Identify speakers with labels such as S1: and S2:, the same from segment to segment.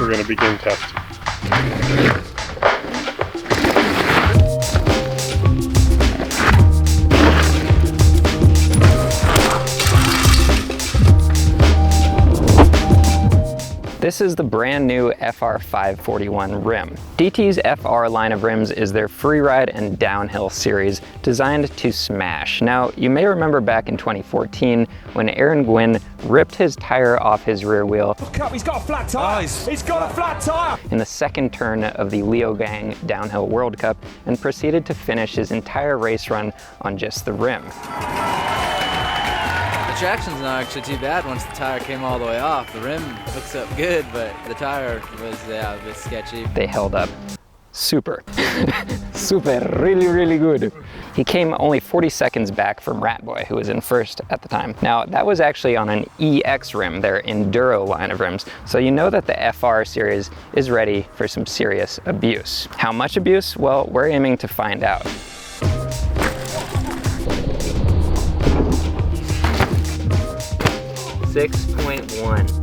S1: We're going to begin testing.
S2: This is the brand new FR541 rim. DT's FR line of rims is their Freeride and downhill series designed to smash. Now, you may remember back in 2014 when Aaron Gwynn ripped his tire off his rear wheel.
S3: Look up, he's got a flat tire! He's got a flat tire!
S2: In the second turn of the Leo Gang Downhill World Cup and proceeded to finish his entire race run on just the rim.
S4: The traction's not actually too bad once the tire came all the way off. The rim hooks up good, but the tire was, yeah, a bit sketchy.
S2: They held up super, really good. He came only 40 seconds back from Ratboy, who was in first at the time. Now, that was actually on an EX rim, their enduro line of rims, so you know that the FR series is ready for some serious abuse. How much abuse? Well, we're aiming to find out. 6.1.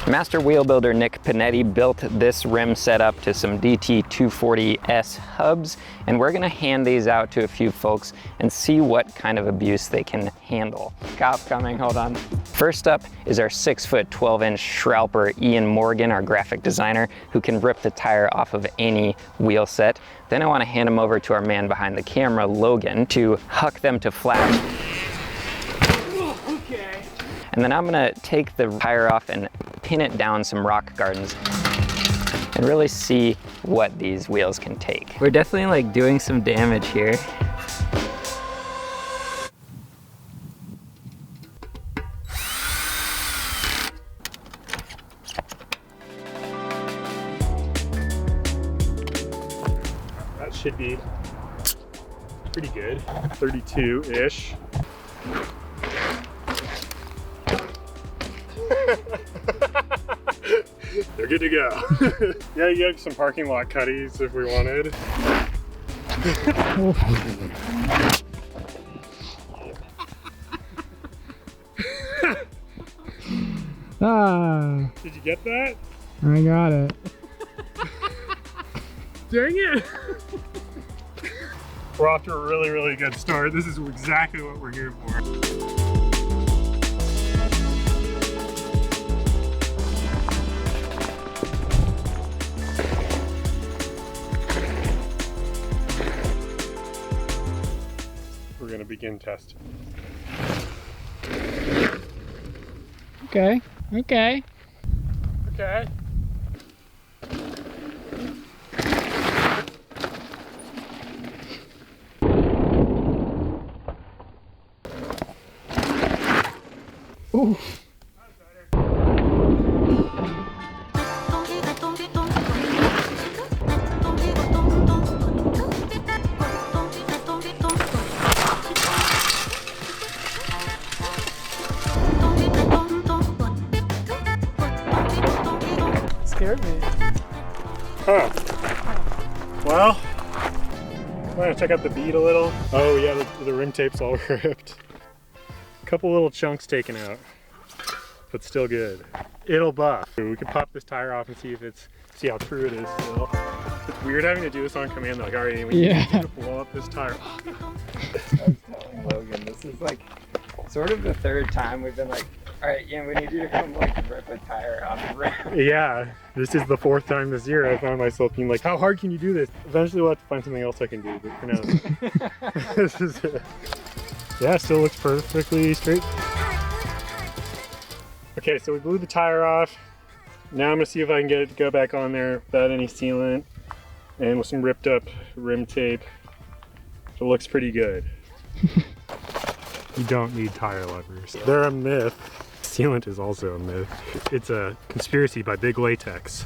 S2: Master wheel builder Nick Panetti built this rim setup to some DT240S hubs, and we're gonna hand these out to a few folks and see what kind of abuse they can handle. Cop coming, hold on. First up is our 6'12" Schralper Ian Morgan, our graphic designer, who can rip the tire off of any wheel set. Then I wanna hand him over to our man behind the camera, Logan, to huck them to flat. And then I'm gonna take the tire off and pin it down some rock gardens and really see what these wheels can take. We're definitely like doing some damage here.
S1: That should be pretty good, 32-ish. They're good to go. Yeah, you got some parking lot cutties if we wanted. Did you get that?
S5: I got it.
S1: Dang it! We're off to a really good start. This is exactly what we're here for. We're gonna begin testing.
S5: Okay.
S1: Okay.
S5: Ooh. Scared me.
S1: Huh. Well, I'm gonna check out the bead a little. Oh yeah, the rim tape's all ripped. A couple little chunks taken out, but still good. It'll buff. We could pop this tire off and see how true it is still. It's weird having to do this on command. Like, all right, we need to blow up this tire.
S2: I was telling Logan, this is like sort of the third time we've been like, all right, yeah, we need you to come like rip a tire off the rim.
S1: Yeah, this is the fourth time this year I found myself being like, how hard can you do this? Eventually we'll have to find something else I can do, but for now, this is it. Yeah, still looks perfectly straight. Okay, so we blew the tire off. Now I'm gonna see if I can get it to go back on there without any sealant and with some ripped up rim tape. It looks pretty good. You don't need tire levers. They're a myth. Sealant is also a myth. It's a conspiracy by Big Latex.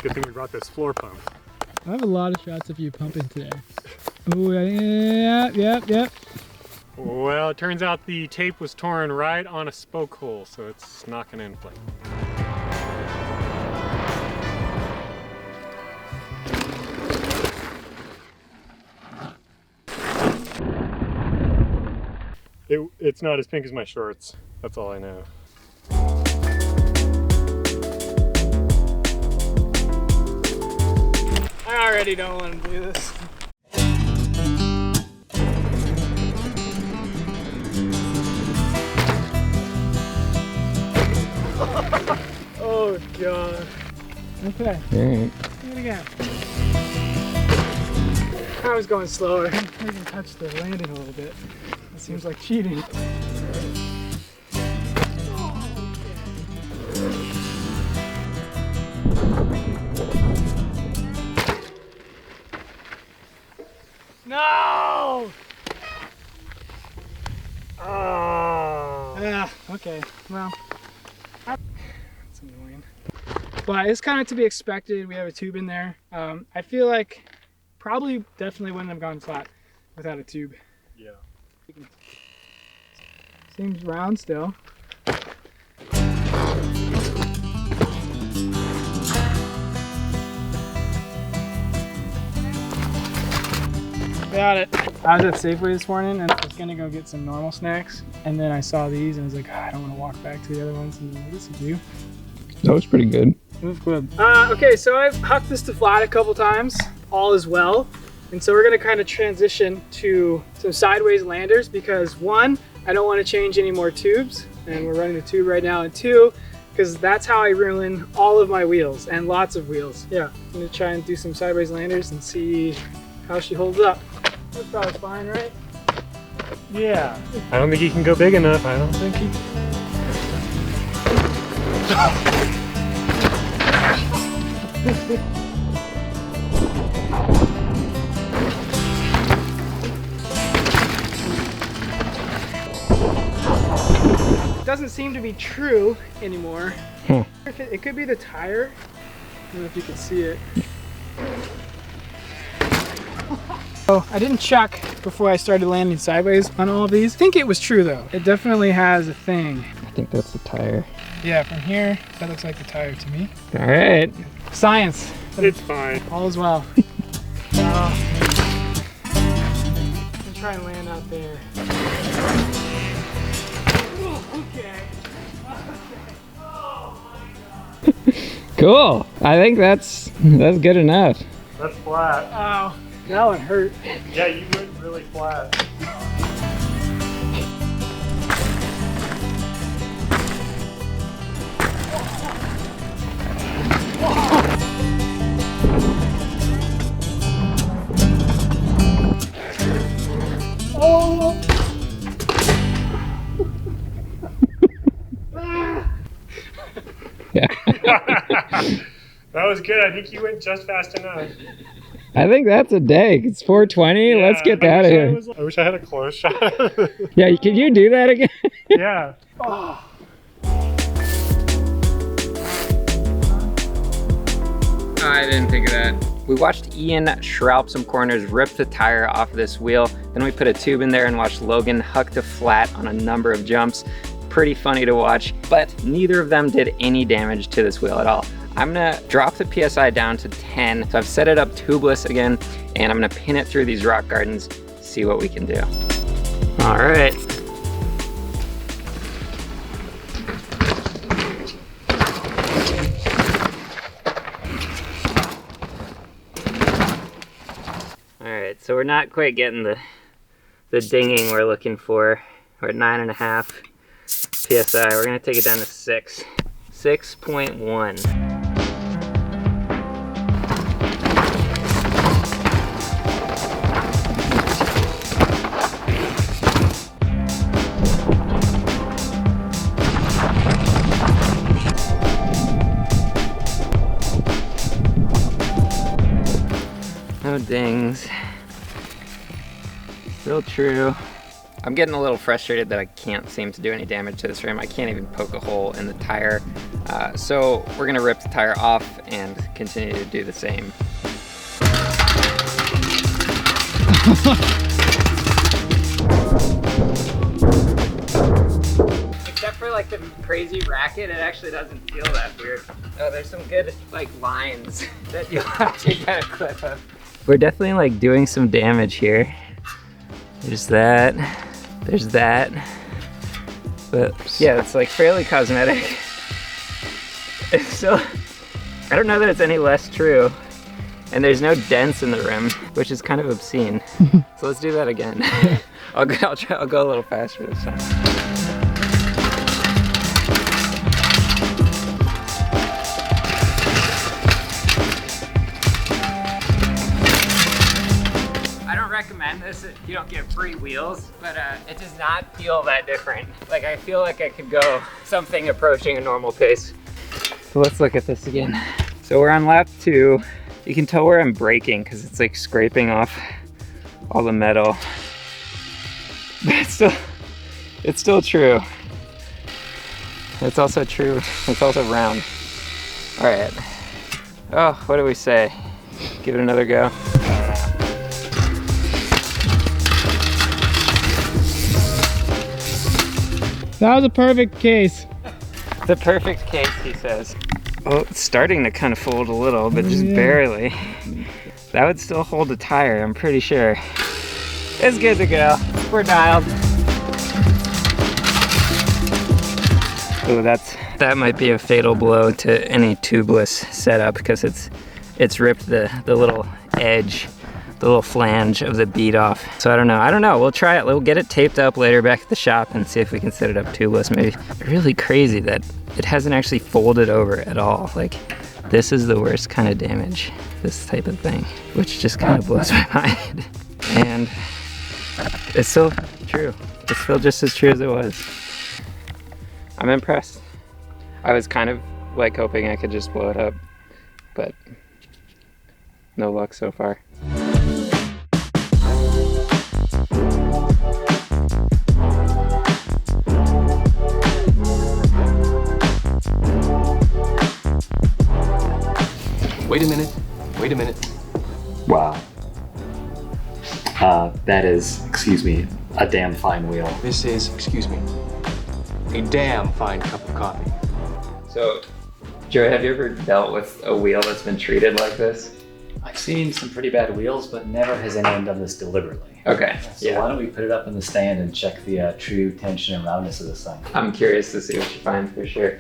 S1: Good thing we brought this floor pump.
S5: I have a lot of shots of you pumping today. Oh, yep.
S1: Well, it turns out the tape was torn right on a spoke hole, so it's not gonna inflate. It's not as pink as my shorts. That's all I know.
S5: I already don't want to do this. Oh god. Okay.
S2: Alright.
S5: Do it again. I was going slower. I can touch the landing a little bit. That seems like cheating. No!
S1: Oh.
S5: Yeah, okay. Well, that's annoying. But it's kind of to be expected. We have a tube in there. I feel like probably definitely wouldn't have gone flat without a tube.
S1: Yeah.
S5: Seems round still. Got it. I was at Safeway this morning and I was gonna go get some normal snacks, and then I saw these and I was like, I don't want to walk back to the other ones. And this will do.
S2: That was pretty good.
S5: It was good. Okay, so I've hucked this to flat a couple times. All is well. And so we're gonna kind of transition to some sideways landers because one, I don't want to change any more tubes, and we're running the tube right now, and two, because that's how I ruin all of my wheels and lots of wheels. Yeah, I'm gonna try and do some sideways landers and see how she holds up. That's probably fine, right?
S1: Yeah. I don't think he can go big enough. I don't think he.
S5: It doesn't seem to be true anymore. It could be the tire. I don't know if you can see it. Oh, I didn't check before I started landing sideways on all of these. I think it was true though. It definitely has a thing.
S2: I think that's the tire.
S5: Yeah, from here, that looks like the tire to me.
S2: All right.
S5: Science.
S1: It's fine.
S5: All is well. I'm gonna try and land out there. Okay. Oh my god.
S2: Cool. I think that's good enough.
S1: That's flat.
S5: Oh, that one hurt.
S1: Yeah, you went really flat.
S5: Oh.
S2: Yeah.
S1: That was good. I think you went just fast enough.
S2: I think that's a day. It's 4:20.
S1: Yeah,
S2: Let's get out of here.
S1: I wish I had a close shot.
S2: Yeah, can you do that again?
S1: Yeah.
S5: Oh.
S2: I didn't think of that. We watched Ian Schralp some corners, rip the tire off of this wheel. Then we put a tube in there and watched Logan huck to flat on a number of jumps. Pretty funny to watch, but neither of them did any damage to this wheel at all. I'm gonna drop the PSI down to 10. So I've set it up tubeless again, and I'm gonna pin it through these rock gardens, see what we can do. All right. All right, so we're not quite getting the dinging we're looking for. We're at 9.5 PSI. We're gonna take it down to 6. 6.1. No dings. Still true. I'm getting a little frustrated that I can't seem to do any damage to this rim. I can't even poke a hole in the tire. So we're gonna rip the tire off and continue to do the same. Except for like the crazy racket, it actually doesn't feel that weird. Oh, there's some good like lines that you'll have to kind of clip up. We're definitely like doing some damage here. There's that. there's that. But yeah, it's like fairly cosmetic. It's still, I don't know that it's any less true. And there's no dents in the rim, which is kind of obscene. So let's do that again. I'll go a little faster this time. I don't recommend this if you don't get free wheels, but it does not feel that different. Like I feel like I could go something approaching a normal pace. So let's look at this again. So we're on lap 2. You can tell where I'm braking because it's like scraping off all the metal. But it's still true. It's also true. It's also round. All right. Oh, what do we say? Give it another go.
S5: That was a perfect case.
S2: The perfect case, he says. Oh, it's starting to kind of fold a little, but just barely. That would still hold a tire, I'm pretty sure. It's good to go. We're dialed. Oh, that might be a fatal blow to any tubeless setup because it's ripped the little edge, the little flange of the bead off. So I don't know. We'll try it. We'll get it taped up later back at the shop and see if we can set it up tubeless maybe. Really crazy that it hasn't actually folded over at all. Like, this is the worst kind of damage, this type of thing, which just kind of blows my mind. And it's still true. It's still just as true as it was. I'm impressed. I was kind of like hoping I could just blow it up, but no luck so far.
S6: Wait a minute.
S7: Wow. That is, excuse me, a damn fine wheel.
S6: This is, excuse me, a damn fine cup of coffee.
S2: So, Joey, have you ever dealt with a wheel that's been treated like this?
S7: I've seen some pretty bad wheels, but never has anyone done this deliberately.
S2: Okay,
S7: So why don't we put it up in the stand and check the true tension and roundness of this thing.
S2: I'm curious to see what you find for sure.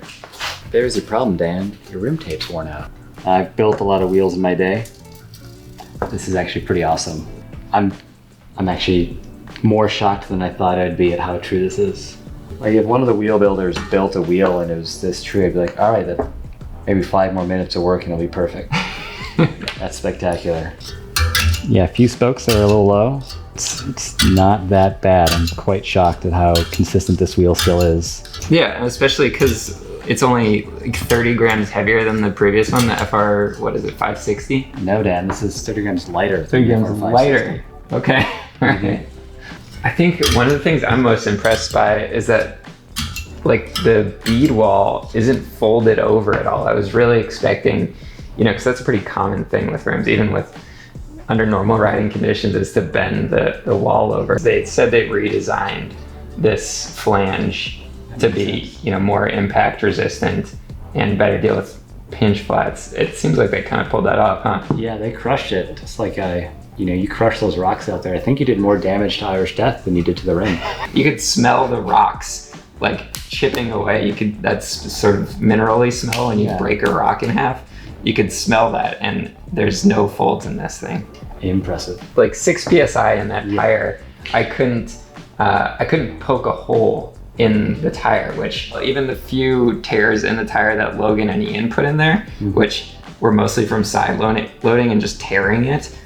S7: There's your problem, Dan. Your rim tape's worn out. I've built a lot of wheels in my day. This is actually pretty awesome. I'm actually more shocked than I thought I'd be at how true this is. Like if one of the wheel builders built a wheel and it was this true, I'd be like, all right, then maybe 5 more minutes of work and it'll be perfect. That's spectacular. Yeah, a few spokes that are a little low. It's not that bad. I'm quite shocked at how consistent this wheel still is.
S2: Yeah, especially because it's only like 30 grams heavier than the previous one, the FR, what is it, 560?
S7: No, Dan, this is 30 grams lighter.
S2: 30 grams lighter. Okay.
S7: Mm-hmm.
S2: I think one of the things I'm most impressed by is that like the bead wall isn't folded over at all. I was really expecting, you know, because that's a pretty common thing with rims, even with under normal riding conditions, is to bend the wall over. They said they redesigned this flange to be, you know, more impact resistant and better deal with pinch flats. It seems like they kind of pulled that off, huh?
S7: Yeah, they crushed it. Just like you crushed those rocks out there. I think you did more damage to Irish Death than you did to the rim.
S2: You could smell the rocks like chipping away. That's sort of minerally smell when you break a rock in half. You could smell that, and there's no folds in this thing.
S7: Impressive.
S2: Like 6 PSI in that tire. I couldn't poke a hole in the tire, which even the few tears in the tire that Logan and Ian put in there, which were mostly from side loading and just tearing it,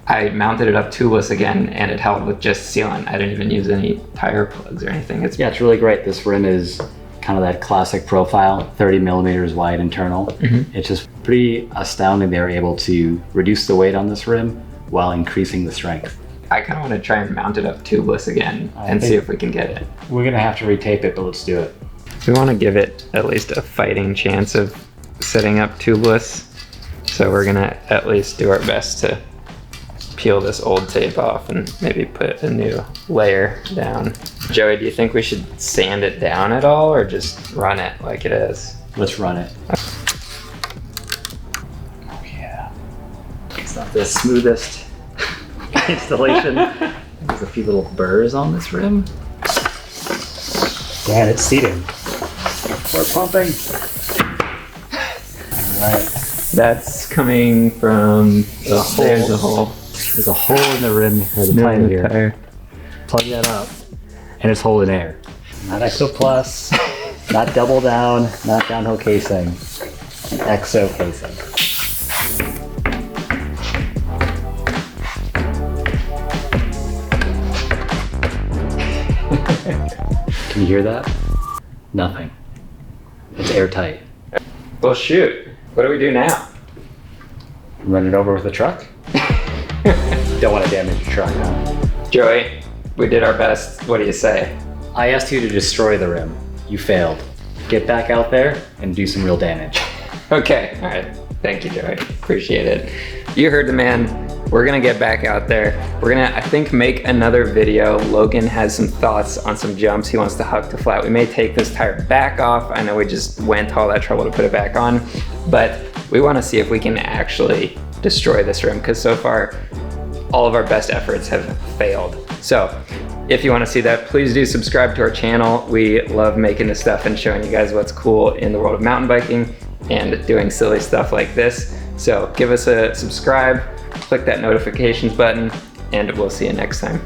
S2: I mounted it up tubeless again and it held with just sealant. I didn't even use any tire plugs or anything. It's
S7: really great. This rim is kind of that classic profile, 30 millimeters wide internal. It's just pretty astounding they were able to reduce the weight on this rim while increasing the strength.
S2: I kind of want to try and mount it up tubeless again and see if we can get it.
S7: We're gonna have to retape it, but let's do it.
S2: We want to give it at least a fighting chance of setting up tubeless. So we're gonna at least do our best to peel this old tape off and maybe put a new layer down. Joey, do you think we should sand it down at all or just run it like it is?
S7: Let's run it. Oh yeah. It's not the smoothest installation. There's a few little burrs on this rim. Dan, it's seating. We're pumping. All right.
S2: That's coming from the hole. There's a hole.
S7: There's a hole in the rim or the tire here. Plug that up, and it's holding air. Not Exo Plus, not double down, not downhill casing. Exo casing. Can you hear that? Nothing. It's airtight.
S2: Well, shoot. What do we do now?
S7: Run it over with a truck? Don't want to damage your truck, huh?
S2: Joey, we did our best. What do you say?
S7: I asked you to destroy the rim. You failed. Get back out there and do some real damage.
S2: Okay, all right. Thank you, Joey. Appreciate it. You heard the man. We're gonna get back out there. We're gonna, I think, make another video. Logan has some thoughts on some jumps he wants to huck to flat. We may take this tire back off. I know we just went to all that trouble to put it back on, but we wanna see if we can actually destroy this rim, because so far, all of our best efforts have failed. So, if you wanna see that, please do subscribe to our channel. We love making this stuff and showing you guys what's cool in the world of mountain biking and doing silly stuff like this. So give us a subscribe, click that notifications button, and we'll see you next time.